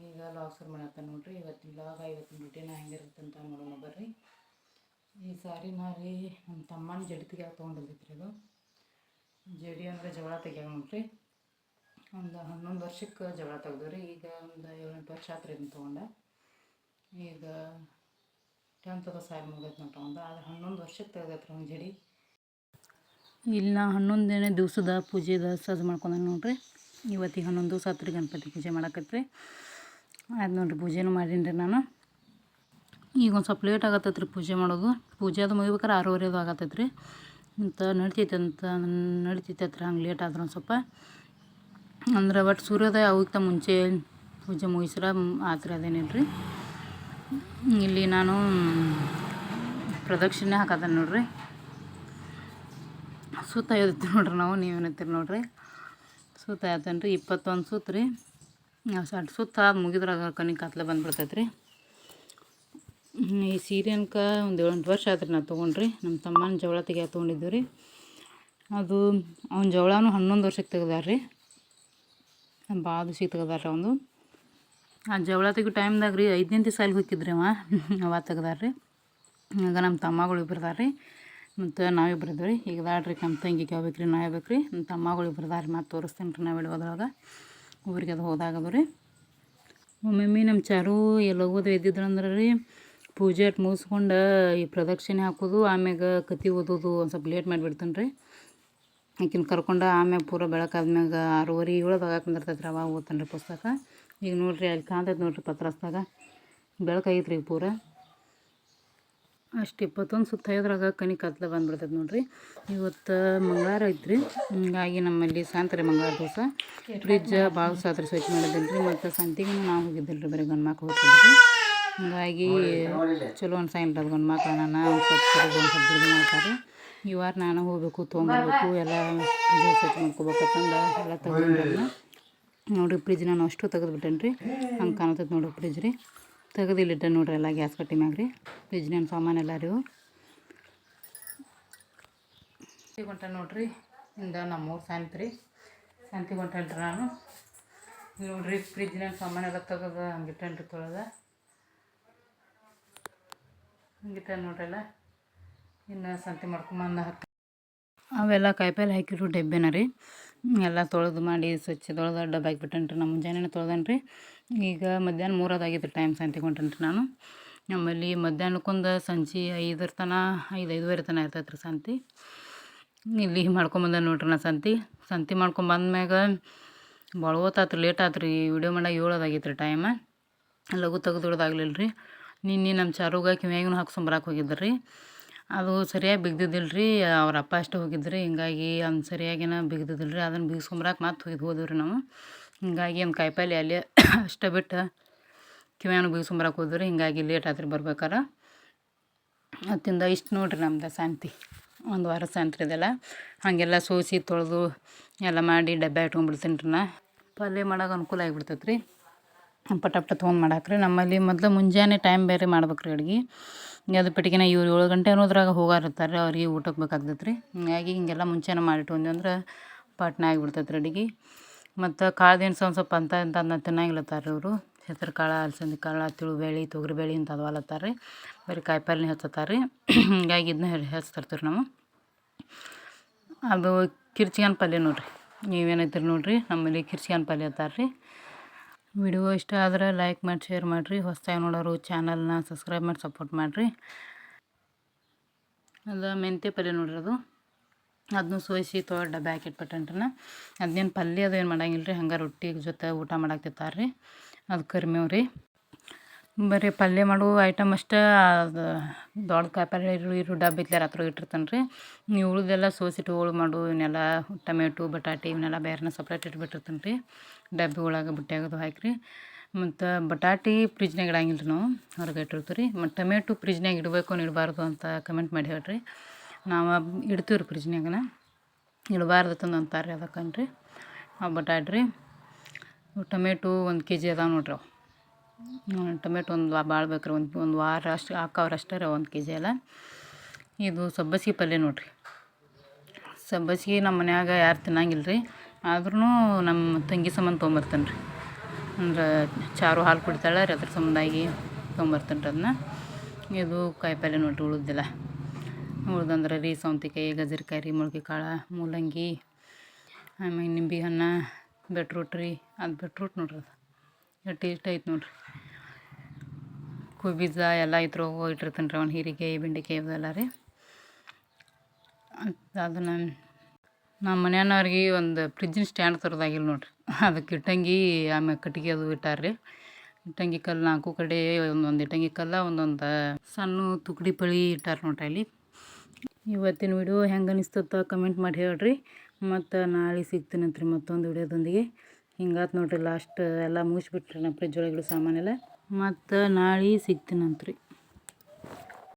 ಈಗ ಲಾಗ್ ಶುರು ಮಾಡತ್ತ ನೋಡ್ರಿ. ಇವತ್ತಿನ ರೂಟೀನ್ ಹೆಂಗಿರುತ್ತೆ ಅಂತ ನೋಡೋಣ ಬರ್ರಿ. ಈ ಸಾರಿ ರೀ ನಮ್ಮ ತಮ್ಮನ ಜಡಿ ತೆಗಿಯಾಕ ತೊಗೊಂಡಿದ್ದೈತ್ರಿ. ಅದು ಜಡಿ ಅಂದರೆ ಜಗಳ ತೆಗಿಯಾಕ ನೋಡ್ರಿ. ಒಂದು 11 ವರ್ಷಕ್ಕೆ ಜಗಳ ತೆಗ್ದು ಈಗ ಒಂದು 7-8 ವರ್ಷ ಆತ್ರಿ ಇದನ್ನು ತೊಗೊಂಡ. ಈಗ 10th ಸಾರಿ ಮುಗೈತೆ ನಾವು ತೊಗೊಂಡು. ಅದು 11 ವರ್ಷಕ್ಕೆ ತೆಗ್ದೈತ್ರಿ ಅವ್ನ ಜಡಿ. ಇಲ್ಲ 11ನೇ ದಿವಸದ ಪೂಜೆದ ಸಜ್ಜು ಮಾಡ್ಕೊಂಡ ನೋಡ್ರಿ. ಇವತ್ತಿಗೆ 11 ದಿವಸ ಆತ್ರಿ ಗಣಪತಿ ಪೂಜೆ ಮಾಡಕತ್ರಿ. ಅದು ನೋಡಿರಿ ಪೂಜೆನೂ ಮಾಡೀನಿ ರೀ ನಾನು. ಈಗ ಒಂದು ಸ್ವಲ್ಪ ಲೇಟ್ ಆಗತ್ತೈತ್ರಿ ಪೂಜೆ ಮಾಡೋದು. ಪೂಜೆ ಅದು ಮುಗಿಬೇಕಾರೆ 6:30 ಅದು ಆಗತ್ತೈತ್ರಿ. ಅಂತ ನಡಿತೈತೆ ಹಂಗೆ ಲೇಟ್ ಆದ್ರೆ ಒಂದು ಸ್ವಲ್ಪ ಅಂದ್ರೆ ಒಟ್ಟು ಸೂರ್ಯೋದಯ ಆಗೋಕ್ಕಿಂತ ಮುಂಚೆ ಪೂಜೆ ಮುಗಿಸ್ರೆ ಆತ್ರಿ. ಅದೇನಿಲ್ಲ ರೀ. ಇಲ್ಲಿ ನಾನು ಪ್ರದಕ್ಷಿಣೆ ಹಾಕತ್ತೇನೆ ನೋಡ್ರಿ. ಸುತ್ತ ಎತ್ತಿ ನೋಡ್ರಿ ನಾವು, ನೀವೇನತ್ತೀರಿ ನೋಡ್ರಿ. ಸುತ್ತ ಆಯ್ತೇನೆ ರೀ 21 ಸುತ್ತ ರೀ. ಅಷ್ಟು ಸುತ್ತ ಮುಗಿದ್ರಾಗ ಕಣ್ಣಿ ಕತ್ಲೆ ಬಂದುಬಿಡ್ತೈತೆ ರೀ. ಈ ಸೀರೆ ಅನ್ಕ ಒಂದು 7-8 ವರ್ಷ ಆಯ್ತು ರೀ ನಾನು ತೊಗೊಂಡ್ರಿ. ನಮ್ಮ ತಮ್ಮನ ಜವಳ ತೆಗಿಯಾಕ ತೊಗೊಂಡಿದ್ದೀವಿ ರೀ. ಅದು ಅವ್ನ ಜವಳನೂ 11 ವರ್ಷಕ್ಕೆ ತೆಗ್ದಾರ ರೀ. ಭಾಳ ದಿವ್ಸಕ್ಕೆ ತೆಗ್ದಾರ ರೀ ಅವನು. ಆ ಜವಳ ತೆಗಿಯೋ ಟೈಮ್ದಾಗ ರೀ 5ನೇ ದಿವಸ ಅಲ್ಲಿ ಹೋಗಿದ್ರಿ ಅವ ತೆಗ್ದಾರ ರೀ. ಆಗ ನಮ್ಮ ತಮ್ಮಗಳು ಇಬ್ಬರದಾರ ರೀ, ಮತ್ತು ನಾವಿಬ್ಬರು ಇದ್ದೀವಿ ರೀ. ಈಗ ದಾಡ್ರಿ ನಮ್ಮ ತಂಗಿಗೆ ಹೋಗ್ಬೇಕು ರೀ, ನಾವು ಹೋಗ್ಬೇಕು ರೀ. ನಮ್ಮ ತಮ್ಮಗಳು ಇಬ್ಬರದಾರ ರೀ. ಮತ್ತು ತೋರಿಸ್ತೇನೆ ರೀ ನಾವು ವಿಡಿಯೋದ್ರೊಳಗೆ ಊರಿಗೆ ಅದು ಹೋದಾಗದು ರೀ. ಒಮ್ಮೊಮ್ಮೆ ನಮ್ಮ ಚಾರು ಎಲ್ಲ ಓದು ಎದ್ದಿದ್ರಂದ್ರೆ ರೀ ಪೂಜೆ ಅಟ್ ಮುಗಿಸ್ಕೊಂಡು ಈ ಪ್ರದಕ್ಷಿಣೆ ಹಾಕೋದು, ಆಮ್ಯಾಗ ಕತೆ ಓದೋದು ಒಂದು ಸ್ವಲ್ಪ ಲೇಟ್ ಮಾಡಿಬಿಡ್ತಾನೆ ರೀ. ಆಕಿನ ಕರ್ಕೊಂಡು ಆಮ್ಯಾಗ ಪೂರ ಬೆಳಕಾದ್ಮ್ಯಾಗ 6:30 7 ಆಗಾಕ ಬಂದಿರ್ತೈತೆ ರೀ. ಅವಾಗ ಓದ್ತಾನೆ ರೀ ಪುಸ್ತಕ. ಈಗ ನೋಡಿರಿ ಅಲ್ಲಿ ಕಾಣ್ತೈತೆ ನೋಡಿರಿ ಪತ್ರಸ್ದಾಗ ಬೆಳಕಾಗೈತೆ ರೀ ಪೂರ. ಅಷ್ಟು 21 ಸುತ್ತ ಐದ್ರಾಗ ಕಣಿ ಕತ್ಲೆ ಬಂದುಬಿಡ್ತೈತೆ ನೋಡಿರಿ. ಇವತ್ತು ಮಂಗಳವಾರ ಐತ್ರಿ. ಹಿಂಗಾಗಿ ನಮ್ಮಲ್ಲಿ ಸಾಂತ್ರಿ ಮಂಗಳವಾರ ದಿವಸ ಫ್ರಿಜ್ಜ ಭಾಳ ಸಾತ್ರಿ ಸ್ವಚ್ಛ ಮಾಡಿದ್ದಿಲ್ಲ ರೀ. ಮತ್ತು ಸಂತಿಗೂ ನಾವು ಹೋಗಿದ್ದಿಲ್ಲ ರೀ, ಬರೀ ಗಂಡು ಮಕ್ಳು ಹೋಗ್ತಿದ್ರಿ. ಹಿಂಗಾಗಿ ಚಲೋ ಅನ್ಸಂಗಿಲ್ಲ ಅದು ಗಂಡು ಮಕ್ಳು ನಾನು ಒಂದು ಸ್ವಲ್ಪ ದುಡ್ಡು ಮಾಡ್ತಾರೆ. ಈ ವಾರ ನಾನು ಹೋಗ್ಬೇಕು, ತೊಗೊಂಬರ್ಬೇಕು, ಎಲ್ಲ ಫ್ರಿಜ್ ಸ್ವಚ್ಛ ಮಾಡ್ಕೋಬೇಕಂತಂದು ಎಲ್ಲ ತೆಗೆದ್ಬಿಟ್ಟೆ ನೋಡಿರಿ. ಫ್ರಿಜ್ ನಾನು ಅಷ್ಟು ತೆಗೆದುಬಿಟ್ಟೇನೆ ರೀ. ಹಂಗೆ ಕಾಣತೈತೆ ನೋಡಿರಿ ಫ್ರಿಜ್ ರೀ. ತೆಗೆದಿಲ್ಲಿಟ್ಟೆ ನೋಡಿರಿ ಎಲ್ಲ ಗ್ಯಾಸ್ ಕಟ್ಟಿ ಮ್ಯಾಗ ರೀ. ಫ್ರಿಜ್ನೇನು ಸಾಮಾನೆಲ್ಲ ರೀ ಹೊಂಟ ನೋಡಿರಿ. ಇಂದ ನಮ್ಮೂರು ಸಂತ್ರಿ ಹೊಂಟೇನ್ರಿ ನಾನು. ನೋಡಿರಿ ಫ್ರಿಜ್ನೇನು ಸಾಮಾನೆಲ್ಲ ತೆಗೆದು ಹಂಗಿಟ್ಟೇನೆ ರೀ ತೊಳೆದ ಹಂಗಿಟ್ಟೆ ನೋಡ್ರಿಲ್ಲ. ಇನ್ನು ಸಂತೆ ಮಾಡ್ಕೊಂಬಂದು ಅವೆಲ್ಲ ಕಾಯಿಪಲ್ಲೆ ಹಾಕಿರೋ ಡಬ್ಬಿನ ರೀ. ಎಲ್ಲ ತೊಳೆದು ಮಾಡಿ ಸ್ವಚ್ಛ ತೊಳೆದು ಡಬ್ಬ ಹಾಕಿಬಿಟ್ಟೇನೆ ರೀ. ನಾನು ಮುಂಜಾನೆ ತೊಳೆದೇನೆ ರೀ. ಈಗ ಮಧ್ಯಾಹ್ನ 3 ಆಗಿತ್ತು ಟೈಮ್. ಸಂತಿಗೆ ಹೊಂಟೇನೆ ರೀ ನಾನು. ನಮ್ಮಲ್ಲಿ ಮಧ್ಯಾಹ್ನಕ್ಕೊಂದು ಸಂಜೆ 5 ತನಕ 5-5:30 ತನಕ ಇರ್ತೈತೆ ರೀ ಸಂತೆ. ಇಲ್ಲಿ ಮಾಡ್ಕೊಂಬಂದೆ ನೋಡ್ರಿ ನಾನು ಸಂತೆ ಮಾಡ್ಕೊಂಬಂದ್ಮ್ಯಾಗ ಭಾಳ ಹೊತ್ತಾತ್ರಿ, ಲೇಟ್ ಆಯ್ತು ರೀ. ವಿಡಿಯೋ ಮಾಡಾಗ 7 ಆಗಿತ್ತು ರೀ ಟೈಮ. ಲಘು ತೆಗೆದುಬಿಡೋದಾಗಲಿಲ್ಲ ರೀ. ನಿನ್ನೆ ನಮ್ಮ ಚಾರುಗ ಕಿವ್ಯಾಗೂ ಹಾಕ್ಸ್ಕೊಂಬರಕ್ಕೆ ಹೋಗಿದ್ದರು ರೀ. ಅದು ಸರಿಯಾಗಿ ಬಿಗ್ದಿದ್ದಿಲ್ಲ ರೀ. ಅವ್ರ ಅಪ್ಪ ಅಷ್ಟೇ ಹೋಗಿದ್ರಿ. ಹಿಂಗಾಗಿ ಅವ್ನು ಸರಿಯಾಗಿನ ಬಿಗ್ದಿದ್ದಿಲ್ಲ ರೀ. ಅದನ್ನು ಬಿಗಿಸ್ಕೊಂಬರಕ್ಕೆ ಮತ್ತೆ ಹೋದೆವು ರೀ ನಾವು. ಹಿಂಗಾಗಿ ಒಂದು ಕಾಯಿಪಲ್ಲೆ ಅಲ್ಲೇ ಅಷ್ಟೇ ಬಿಟ್ಟು ಕಿವ್ಯಾನು ಬಿಗಿಸ್ಕೊಂಬರಕ್ಕೆ ಹೋದ್ವಿ ರೀ. ಹಿಂಗಾಗಿ ಲೇಟ್ ಆತ್ರಿ ಬರ್ಬೇಕಾರೆ. ಅತ್ತಿಂದ ಇಷ್ಟು ನೋಡಿರಿ ನಮ್ದು ಸಂತೆ. ಒಂದು ವಾರ ಸಂತ್ರಿ ಇದೆಲ್ಲ ಹಾಗೆಲ್ಲ ಸೋಸಿ ತೊಳೆದು ಎಲ್ಲ ಮಾಡಿ ಡಬ್ಬೆ ಇಟ್ಕೊಂಡ್ಬಿಡ್ತೀನಿ ರೀ. ನಾ ಪಲ್ಯ ಮಾಡೋಕೆ ಅನುಕೂಲ ಆಗಿಬಿಡ್ತೈತೆ ರೀ. ಪಟ ತೊಗೊಂಡು ಮಾಡಾಕ್ರಿ. ನಮ್ಮಲ್ಲಿ ಮೊದಲು ಮುಂಜಾನೆ ಟೈಮ್ ಬೇರೆ ಮಾಡ್ಬೇಕು ರೀ ಅಡುಗೆ. ಅದು ಪೆಟ್ಟಿಗೆನ ಇವ್ರು 7 ಗಂಟೆ ಅನ್ನೋದ್ರಾಗ ಹೋಗಾರಿರ್ತಾರೆ ರೀ. ಅವ್ರಿಗೆ ಊಟಕ್ಕೆ ಬೇಕಾಗ್ತೈತೆ ರೀ. ಹಿಂಗಾಗಿ ಹಿಂಗೆಲ್ಲ ಮುಂಚೆನೇ ಮಾಡಿಟ್ಕೊಂಡ್ವಿ ಅಂದ್ರೆ ಪಟ್ನೆ ಆಗಿಬಿಡ್ತೈತೆ ರೀ ಅಡುಗೆ. ಮತ್ತು ಕಾಳು ದಿನಸ ಒಂದು ಸ್ವಲ್ಪ ಅಂತ ಇಂಥದನ್ನ ತಿನ್ನಂಗಿಲ್ಲತ್ತಾರ ರೀ ಇವರು. ಹೆಸರು ಕಾಳು, ಅಲಸಂದೆ ಕಾಳು, ತಿಳುಬೇಳೆ, ತೊಗರಿಬೇಳೆ ಇಂಥದ್ದು ಅಲ್ಲತ್ತಾರ ರೀ. ಬರೀ ಕಾಯಿಪಲ್ಲೆ ಹೆಚ್ಚತ್ತಾರ ರೀ. ಹಿಂಗಾಗಿ ಇದನ್ನ ಹೆಚ್ಚಿರ್ತೀವಿ ನಾವು. ಅದು ಕಿರ್ಚಿಗನ್ ಪಲ್ಯ ನೋಡಿರಿ. ನೀವೇನೈತಿರಿ ನೋಡಿರಿ. ನಮ್ಮಲ್ಲಿ ಕಿರ್ಚಿಗನ್ ಪಲ್ಯ ಅಂತಾರೆ ರೀ. ವಿಡಿಯೋ ಇಷ್ಟ ಆದರೆ ಲೈಕ್ ಮಾಡಿ, ಶೇರ್ ಮಾಡಿರಿ. ಹೊಸದಾಗಿ ನೋಡೋರು ಚಾನಲ್ನ ಸಬ್ಸ್ಕ್ರೈಬ್ ಮಾಡಿ ಸಪೋರ್ಟ್ ಮಾಡಿರಿ. ಅದು ಮೆಂತ್ಯ ಪಲ್ಯ ನೋಡ್ರಿ. ಅದನ್ನು ಸೋಸಿ ತೊಳೆದು ಡಬ್ಬೆ ಹಾಕಿಟ್ಬಿಟ್ಟೇನೆ ರೀ. ಅದನ್ನೇನು ಪಲ್ಯ ಅದು ಏನು ಮಾಡಂಗಿಲ್ಲ ರೀ. ಹಂಗೆ ರೊಟ್ಟಿ ಜೊತೆ ಊಟ ಮಾಡಾಕ್ತಿರ್ತಾರೆ ರೀ. ಅದು ಕರಿಮೇವು ರೀ. ಬರೀ ಪಲ್ಯ ಮಾಡೋ ಐಟಮ್ ಅಷ್ಟೇ. ಅದು ದೊಡ್ಡ ಕಾಯಿಪಲ್ಲೆ ಇರೋ ಡಬ್ಬ ಇತ್ತಲೆ ರಾತ್ರಿ ಇಟ್ಟಿರ್ತಾನೆ ರೀ. ನೀವು ಉಳಿದೆಲ್ಲ ಸೋಸಿಟ್ಟು ಹೋಳು ಮಾಡು ಇವನ್ನೆಲ್ಲ ಟೊಮೆಟೊ, ಬಟಾಟೆ ಇವನ್ನೆಲ್ಲ ಬೇರೆನ ಸಪ್ರೇಟ್ ಇಟ್ಬಿಟ್ಟಿರ್ತಾನೆ ರೀ. ಡಬ್ಬಿ ಒಳಗೆ ಬುಟ್ಟ್ಯಾಗದು ಹಾಕಿರಿ. ಮತ್ತು ಬಟಾಟೆ ಫ್ರಿಜ್ನಾಗ ಇಡಂಗಿಲ್ಲ ರೀ ನಾವು, ಹೊರಗೆ ಇಟ್ಟಿರ್ತೀವಿ ರೀ. ಮತ್ತು ಟೊಮೆಟೊ ಫ್ರಿಜ್ನಾಗ ಇಡಬೇಕು ಇಡಬಾರ್ದು ಅಂತ ಕಮೆಂಟ್ ಮಾಡಿ ಹೇಳ್ರಿ. ನಾವು ಇಡ್ತೀವಿ ರೀ ಫ್ರಿಜ್ನಾಗನ. ಇಡಬಾರ್ದು ತಂದು ಅಂತಾರೆ ರೀ ಅದಕ್ಕನ್ರಿ. ಆ ಬಟಾಟೆ ರೀ. ಟೊಮೆಟೊ 1 kg ಅದಾವೆ ನೋಡ್ರಿ. ಟೊಮೆಟೊ ಒಂದು ಭಾಳ ಬೇಕು ರೀ. ಒಂದು ವಾರ ಅಷ್ಟು ಹಾಕವ್ರೆ ಅಷ್ಟೇ ರೀ 1 kg ಎಲ್ಲ. ಇದು ಸಬ್ಬಸಿಗೆ ಪಲ್ಯ ನೋಡಿರಿ. ಸಬ್ಬಸಿಗೆ ನಮ್ಮ ಮನ್ಯಾಗ ಯಾರು ತಿನ್ನಂಗಿಲ್ಲ ರೀ. ಆದ್ರೂ ನಮ್ಮ ತಂಗಿ ಸಂಬಂಧ ತೊಗೊಂಬರ್ತೇನೆ ರೀ. ಅಂದ್ರೆ ಚಾರು ಹಾಲು ಕುಡಿತಾಳೆ ರೀ, ಅದ್ರ ಸಂಬಂಧಾಗಿ ತೊಗೊಂಬರ್ತೇನೆ ರೀ ಅದನ್ನ. ಇದು ಕಾಯಿಪಲ್ಲೆ ನೋಡಿರಿ ಉಳಿದಿಲ್ಲ. ಉಳ್ದಂದ್ರೆ ರೀ ಸೌಂತಿಕಾಯಿ, ಗಜರಿಕಾಯಿ ರೀ, ಮೊಳಕೆ ಕಾಳು, ಮೂಲಂಗಿ, ಆಮೇಲೆ ನಿಂಬೆ ಹಣ್ಣು, ಬೆಟ್ರೂಟ್ ರೀ. ಅದು ಬೆಟ್ರೂಟ್ ನೋಡ್ರಿ, ಅದು ಟೇಸ್ಟ್ ಐತೆ ನೋಡ್ರಿ. ಕುಯ್ ಬೀಜ ಎಲ್ಲ ಇದ್ರಾಗ ಇಟ್ಟಿರ್ತೀನಿ ರೀ. ಅವ್ನು ಹೀರೆಕಾಯಿ, ಬೆಂಡೆಕಾಯಿ ಇವೆಲ್ಲ ರೀ. ಅದನ್ನು ನಮ್ಮ ಮನೆಯವ್ರಿಗೆ ಒಂದು ಫ್ರಿಜ್ಜಿನ ಸ್ಟ್ಯಾಂಡ್ ತರೋದಾಗಿಲ್ಲ ನೋಡ್ರಿ. ಅದಕ್ಕೆ ಇಟ್ಟಂಗಿ ಆಮೇಲೆ ಕಟ್ಟಿಗೆ ಅದು ಇಟ್ಟಾರ್ರಿ. ಇಟ್ಟಂಗಿ ಕಲ್ಲು 4 ಕಡೆ ಒಂದೊಂದು ಇಟ್ಟಂಗಿ ಕಲ್ಲ, ಒಂದೊಂದು ಸಣ್ಣ ತುಕಡಿ ಪಳಿ ಇಟ್ಟಾರ ನೋಡ್ರಿ ಅಲ್ಲಿ. ಇವತ್ತಿನ ವಿಡಿಯೋ ಹೆಂಗೆ ಅನಿಸ್ತತ್ತ ಕಮೆಂಟ್ ಮಾಡಿ ಹೇಳ್ರಿ. ಮತ್ತು ನಾಳೆ ಸಿಗ್ತೀನಂತ್ರಿ ಮತ್ತೊಂದು ವಿಡಿಯೋದೊಂದಿಗೆ. ಹಿಂಗಾತು ನೋಡ್ರಿ, ಲಾಸ್ಟ್ ಎಲ್ಲ ಮುಗಿಸ್ಬಿಟ್ರಿ ನಮ್ಮ ಫ್ರಿಜ್ ಒಳಗಿರೋ ಸಾಮಾನೆಲ್ಲ. ಮತ್ತು ನಾಳೆ ಸಿಗ್ತೀನಂತ್ರಿ.